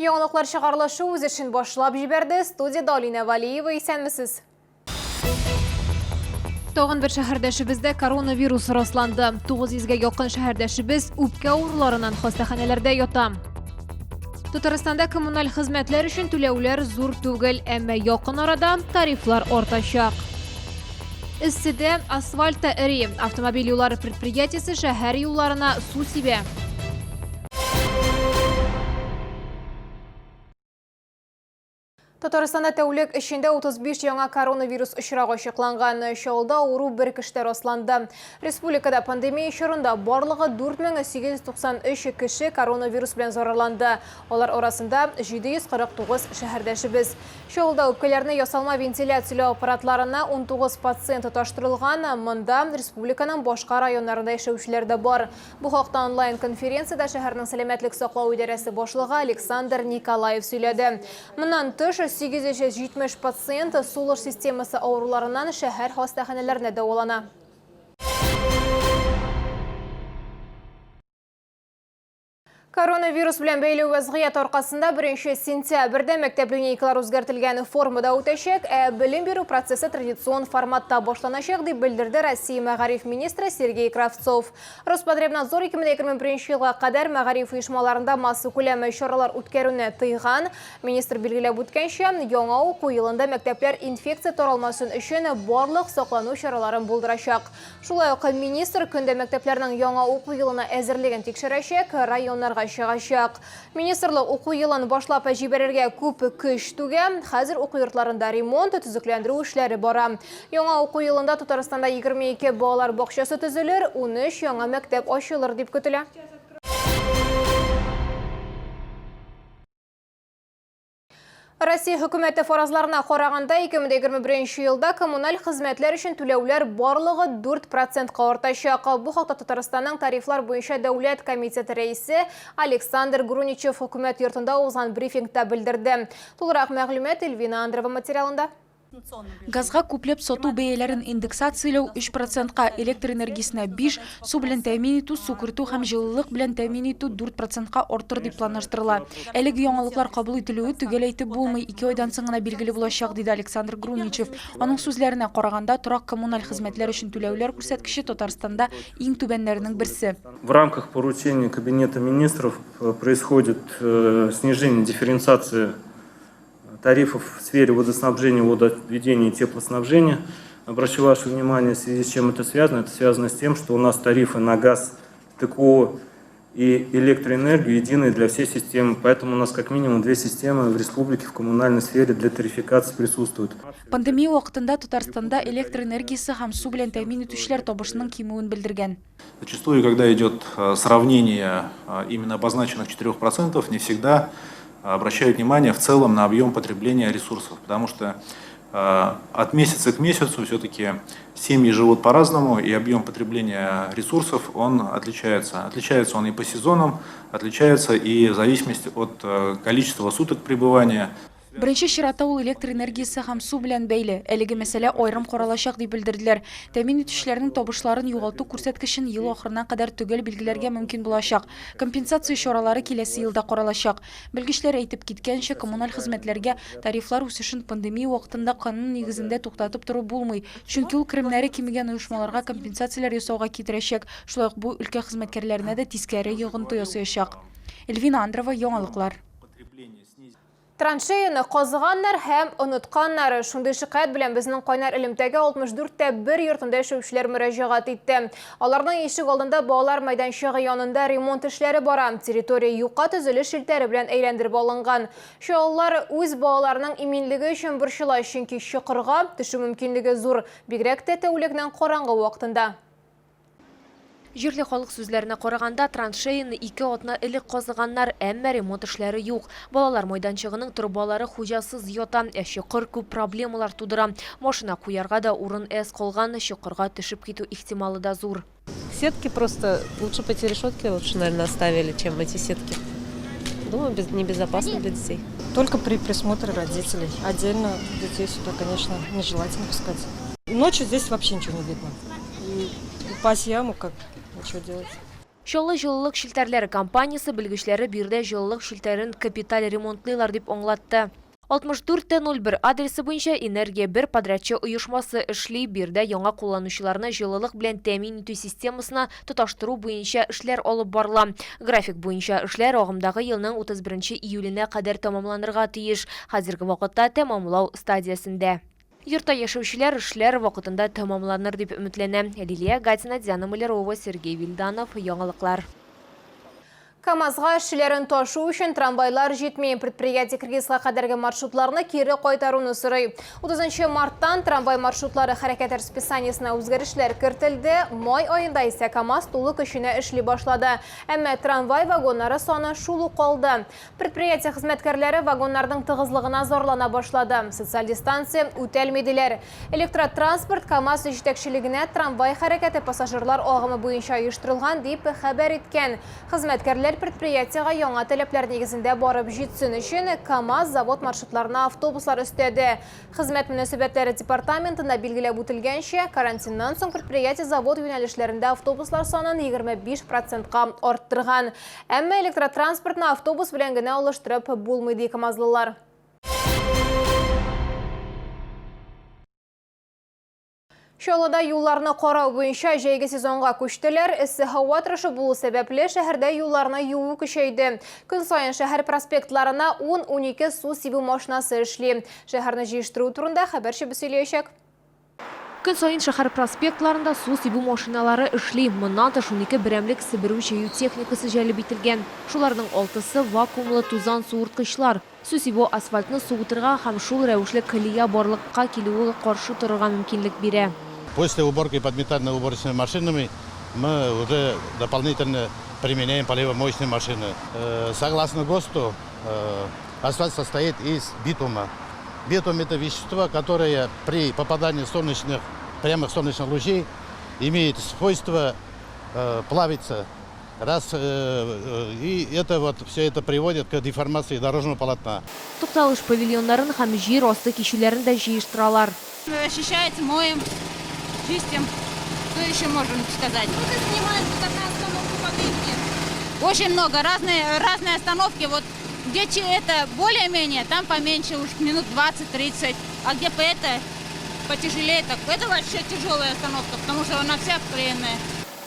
Яңалыклар чыгарылышы үз эшен башлап җибәрде. Студияда Алина Валиева, исәнмесез? Тагын бер шәһәрдәшебездә коронавирус расланды. 900-гә якын шәһәрдәшебез үпкә авыруларыннан хастаханәләрдә ята. Татарстанда коммуналь хезмәтләр өчен түләүләр зур түгел, әмма якын арада тарифлар артачак. Иссидә асфальта эри. Автомобиль юллары предприятиесе шәһәр юлларына су сибә. Татарстанда тәүлек ішінде 35 яңа коронавирус очрагы ачыкланган. Шалда ауру бер кешедә расланды. Республикада пандемия чорында барлыгы 4893 кеше коронавирус белән зарарланды. Алар арасында 749 шәһәрдәшебез. Шалда үпкәләрне ясалма вентиляцияле аппаратларына 19 пациент тоташтырылган. Монда республиканың башка районнарында яшәүчеләр дә бар. Бу хакта онлайн конференцияда шәһәрнең сәламәтлек саклау идарәсе башлыгы Александр Николаев сөйләде. Моннан тыш 870 пациент сулыш системасы авыруларынан шәһәр хастаханәләрендә дәвалана. Коронавирус белән бәйле вазгыять аркасында 1 сентябрьдә мәктәп линейкалар үзгәртелгән формада үтәчәк, белем бирү процессы традицион форматта башланачак дип белдерде Россия мәгариф министры Сергей Кравцов. Роспотребнадзор 2021 елга кадәр мәгариф оешмаларында масса күләме чаралар үткәрүне тыйган. Министр билгеләп үткәнчә, яңа уку елында мәктәпләр инфекция таралмасын өчен барлык саклану чараларын булдырачак. Шулай ук министр көндә мәктәпләрнең яңа уку елына әзерлеген тикшерәчәк, районнарга чыгачак. Министрлык уку елын башлап җибәрергә күп көч түгә. Хәзер уку йортларында ремонт, төзекләндерү эшләре бара. Яңа уку елында Татарстанда 22 балалар бакчасы төзелер, 13 яңа мәктәп ачылыр дип көтелә. Россия хөкүмәте фаразларына караганда 2021 елда коммуналь хезмәтләр өчен түләүләр барлыгы 4% артачак. Бу хакта Татарстанның тарифлар буенча дәүләт комитеты рәисе Александр Груничев хөкүмәт йортында узган брифингта белдерде. Тулырак мәгълүмат Эльвина Андрова материалында. Газга күпләп сату бәяләрен индексацияләү 3%-ка, электр энергиясенә 5%, су белән тәэмин итү, су кертү һәм җылылык белән тәэмин итү 4%-ка артыр дип планлаштырыла. Әлеге яңалыклар кабул ителүе төгәл әйтеп булмый, 2 айдан соң гына билгеле булачак, диде Александр Груничев. Аның сүзләренә караганда, торак коммуналь хезмәтләр өчен түләүләр күрсәткече Татарстанда иң түбәннәрнең берсе. В рамках поручения Кабинета министров происходит снижение дифференциации тарифов в сфере водоснабжения, водоотведения и теплоснабжения. Обращу ваше внимание, в связи с чем это связано. Это связано с тем, что у нас тарифы на газ, ТКО и электроэнергию единые для всей системы. Поэтому у нас как минимум 2 системы в республике в коммунальной сфере для тарификации присутствуют. Пандемия вакытында Татарстанда электр энергиясы һәм су белән тәэмин итүчеләр табышының кимүен белдергән. Зачастую, когда идет сравнение именно обозначенных 4%, не всегда обращают внимание в целом на объем потребления ресурсов, потому что от месяца к месяцу все-таки семьи живут по-разному, и объем потребления ресурсов он отличается. Отличается он и по сезонам, отличается и в зависимости от количества суток пребывания. Беренче чиратта ул электр энергиясы һәм су белән бәйле. Әлеге мәсьәлә аерым каралачак дип белдерделәр. Тәэмин итүчеләрнең табышларын югалту күрсәткечен ел ахырына кадәр төгәл билгеләргә мөмкин булачак. Компенсация чаралары киләсе елда каралачак. Белгечләр әйтеп киткәнчә, коммуналь хезмәтләргә тарифлар үсешен пандемия вакытында канун нигезендә туктатып тору булмый. Чөнки ул керемнәре кимегән оешмаларга компенсацияләр ясауга китерәчәк. Шулай ук бу өлкә хезмәткәрләренә дә тискәре йогынты ясаячак. Эльвина Андрова, яңалыклар. Траншеяны казыганнар һәм онытканнар. Шундый шикаят белән безнең кайнар элемтәгә 64-1 йортында яшәүчеләр мөрәҗәгать итте. Аларның ишек алдында балалар мәйданчыгы янында ремонт эшләре бара. Территория юкка төзелеш шелтәре белән әйләндереп алынган. Шулар үз балаларының иминлеге өчен борчыла, чөнки чокырга төшү мөмкинлеге зур, бигрәк тә тәүлекнең караңгы вакытында. Җирле халык сүзләренә караганда, траншеяны 2 атна элек казыганнар, әмма ремонт эшләре юк. Балалар майданчыгының трубалары хуҗасыз ята, чокыр күп проблемалар тудыра. Машина куярга да урын әз калган, чокырга төшеп китү ихтималы да зур. Сетки просто лучше по эти решетки лучше, наверное, оставили, чем эти сетки. Думаю, небезопасно для детей. Только при присмотре родителей. Отдельно детей сюда, конечно, нежелательно пускать. Ночью здесь вообще ничего не видно. И упасть в яму, как ничего делать. Шолы жылылық шилтерлері компаниясы білгішлері бирде жылылық шилтерін капиталь ремонтлылар деп оңлатты. 64-01 адресы бойынша энергия бір подрядчы ұйышмасы эшли бирде яңа кулланучыларны жылылық белән тәэмин итү системасына тоташтыру буенча эшләр алып барыла. График буенча эшләр агымдагы елның 31 июленә кадәр тамамланырга тиеш. Хәзерге вакытта тәмамлау стадиясында. Йортта яшәүчеләр эшләр вакытында тамамланыр дип өметләнә. Лилия Гатина, Диана Малярова, Сергей Вильданов, яңалыклар. КамАЗға эшчеләрен ташу үшін трамвайлар жетмей, предприятие Кыргызга кадәрге маршрутларны кире кайтаруны сорый. 30 марттан трамвай маршрутлары хәрәкәт расписаниесына үзгәрешләр кертелде. Май айында исә КамАЗ тулы көченә эшли башлады. Әмма трамвай вагоннары саны шул ук калды. Предприятие хезмәткәрләре вагоннарның тыгызлыгына зарлана башлады. Социаль дистанция үтәлмәделәр. Электротранспорт КамАЗ җитәкчелегенә трамвай хәрәкәте пассажирлар агымы буенча оештырылган дип хәбәр иткән. Хезмәткәрләр предприятиягә яңа таләпләр нигезендә барып җитсен өчен КамАЗ завод маршрутларына автобуслар өстәде. Хезмәт мөнәсәбәтләре департаментында билгеләп үтелгәнчә, карантиннан соң предприятие завод юнәлешләрендә автобуслар санын 25%-ка арттырган. Әмма электротранспортны автобус белән генә алыштырып булмый ди КамАЗлылар. Шолыда юлларны карау буенча җәйге сезонга күчтеләр. Эссе һава торышы булу сәбәпле шәһәрдә юлларны юу көчәйде. Көн саен шәһәр проспектларына 10-12 су сибу машинасы эшли. Шәһәрне җыештыру турында хәбәрче сөйләячәк. Көн сайын шәһәр проспектларында су сибу машиналары эшли. Моннан тыш 12 берәмлек себерү җыю техникасы җәлеп ителгән. Шуларның 6-сы вакуумлы тузан суырткычлар. Су сибу асфальтны суытырга һәм шул рәвешле колея барлыкка килүгә каршы торырга мөмкинлек бирә. После уборки подметально-уборочными машинами мы уже дополнительно применяем поливомоечные машины. Согласно ГОСТу, асфальт состоит из битума. Битум – это вещество, которое при попадании прямых солнечных лучей имеет свойство плавиться. И все это приводит к деформации дорожного полотна. Тукталыш павильоннарын һәм җир асты кишүләрен дә җыештыралар. Очищается, моем, чистим. Что еще можем сказать? Тут снимают одна остановка по очень много, разные остановки. Вот где это более-менее, там поменьше, уж минут 20-30. А где потяжелее, так это вообще тяжелая остановка, потому что она вся вклеенная.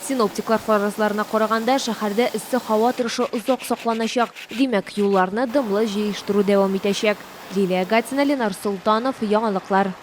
Синоптиклар фаразларына караганда шәһәрдә эссе һава торышы озак сакланачак. Димәк, юлларны дымлы җыештыру дәвам итәчәк. Лилия Гатина, Ленар Султанов, яңалыклар.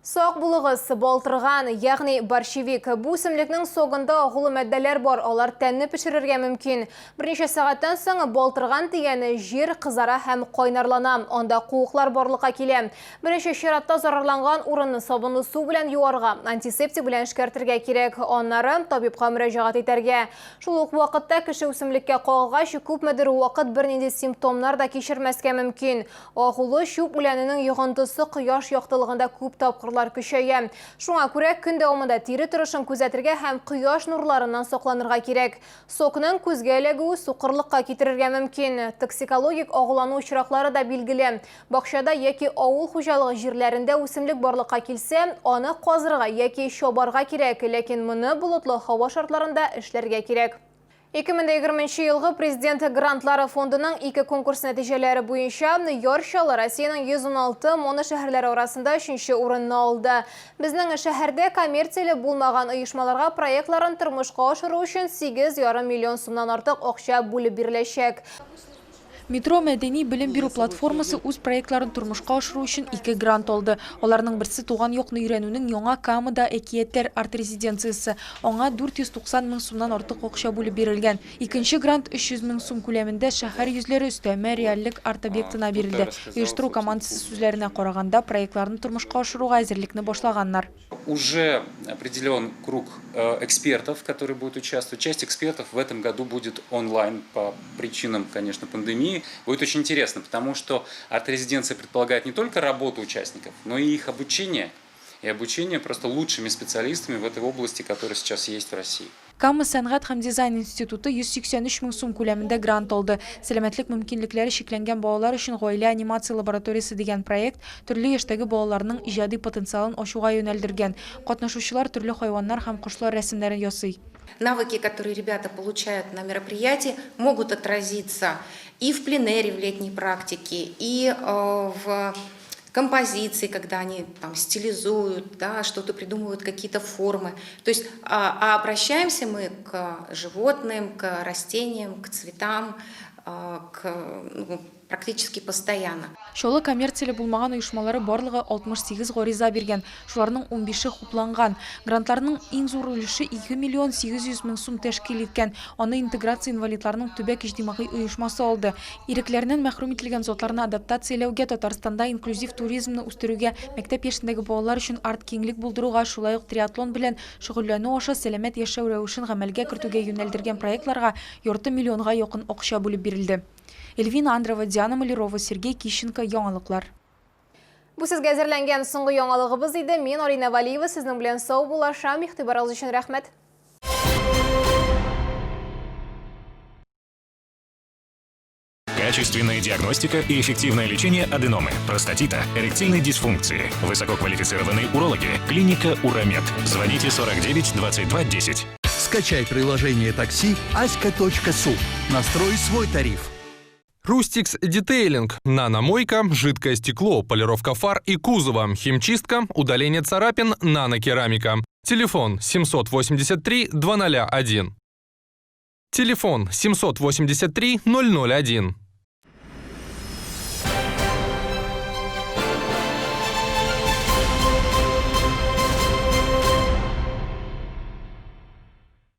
Сак булыгыз балтырган, ягъни борщевик. Бу исемлекнең согында агулы матдәләр бар, алар тәнне пешерергә мөмкин. Берничә сәгатьтән соң балтырган дигәне җир кызара һәм кайнарлана. Анда куыклар барлыкка килә. Берничә чиратта зарарланган урынны сабынлы су белән юарга, антисептик белән эшкәртергә кирәк. Аннары табибка мөрәҗәгать итәргә. Шул ук вакытта кеше үсемлеккә кагылгач, күпмедер вакыт бернинди симптомнар да кичермәскә мөмкин. Агулы чүп үләненең йогынтысы кояш яктылыгында күп тапкырлар көчәя. Шуңа күрә көн дәвамында тире торышын күзәтергә һәм кояш нурларыннан сакланырга кирәк. Сокның күзгә эләгүе сукырлыкка китерергә мөмкин. Токсикологик агулану очраклары да билгеле. Бакчада яки авыл хуҗалыгы җирләрендә үсемлек барлыкка килсә, аны казырга яки чабарга кирәк, ләкин моны болытлы һава шартларында эшләргә кирәк. 2020 елгы президент грантлары фондының 2 конкурс нәтиҗәләре буенча Йоршалы Россиянең 116 моны шәһәрләре арасында 3нче урынны алды. Безнең шәһәрдә коммерцияле булмаган оешмаларга проектларын тормышка ашыру өчен 8,5 миллион сумнан артык акча бүлеп биреләчәк. Метро мәдәни белем бирү платформасы үз проектларын тормышка ашыру өчен 2 грант алды. Аларның берсе туган якны өйрәнүнең яңа Камада әкиятләр арт резиденциясе. Аңа 490 мең сумнан артык акча бүлеп бирелгән. Икенче грант 300 мең сум күләмендә шәһәр йөзләре өстәмә реальлек арт объектына бирелде. Оештыру командасы сүзләренә караганда, проектларны тормышка ашыруга әзерлекне башлаганнар. Уже определен круг экспертов, которые будут участвовать. Часть экспертов в этом году будет онлайн по причинам, конечно, пандемии. Будет очень интересно, потому что арт-резиденция предполагает не только работу участников, но и их обучение. И обучение просто лучшими специалистами в этой области, которые сейчас есть в России. Кама сәнгать һәм дизайн институты 183 мең сум күләмендә грант алды. Сәламәтлек мөмкинлекләре шикләнгән балалар өчен гаилә анимация лабораториясе дигән проект төрле яшьтәге балаларның иҗади потенциалын ачуга юнәлдергән. Катнашучылар төрле хайваннар һәм кошлар рәсемнәрен ясый. Навыки, которые ребята получают на мероприятии, могут отразиться и в пленэре в летней практике, и в композиции, когда они там стилизуют, да, что-то придумывают, какие-то формы. То есть обращаемся мы к животным, к растениям, к цветам, практически постоянно. Шолы коммерциялы булмаган уйышмалары барлыгы 68 гориза берген, шуларның 15-і хупланган. Грантларның иң зур өлеше 2 миллион 800 000 сум тәшкил иткән. Аны интеграция инвалидларның төбәк иҗтимагый оешмасы алды. Ирекләреннән мәхрүм ителгән затларны адаптацияләүгә, Татарстанда инклюзив туризмны үстерүгә, мәктәп яшендәге балалар өчен арт киңлек булдыруга, шулай ук триатлон белән шөгыльләнү аша сәламәт яшәү рәвешен гамәлгә кертүгә юнәлдергән проектларга ярты миллионга якын акча бүлеп бирелде. Эльвина Андрова, Диана Малярова, Сергей Кищенко, яңалыклар. Бу сезгә әзерләнгән соңгы яңалыгыбыз иде. Мин Арина Валиева, сезнең белән сау булашам. Игътибарыгыз өчен рәхмәт. Качественная диагностика и эффективное лечение аденомы, простатита, эректильной дисфункции. Высококвалифицированные урологи. Клиника Урамед. Звоните 49 22 10. Скачай приложение такси aska.su. Настрой свой тариф. Рустикс Детейлинг. Наномойка, жидкое стекло, полировка фар и кузова, химчистка, удаление царапин, нанокерамика. Телефон 783 201. Телефон 783 001.